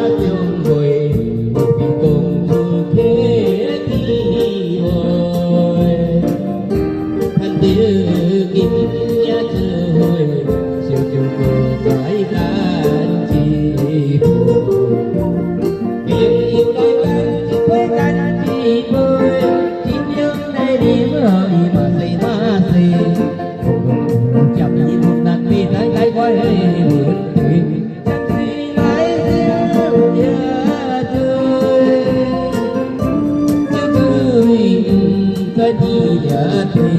chung hồi cùng thương thế thì hồi thân tiêu kim giá chưa hồi siêu chung cô trái gan chi em yêu đôi cánh chỉ với cánh chi bơi chỉ nhớ đây đi rồi mà say chậm như một nàng vì cái quay buồn thuyền chẳng gì lại riêng nhà tôi chứ cười cái gì nhà tôi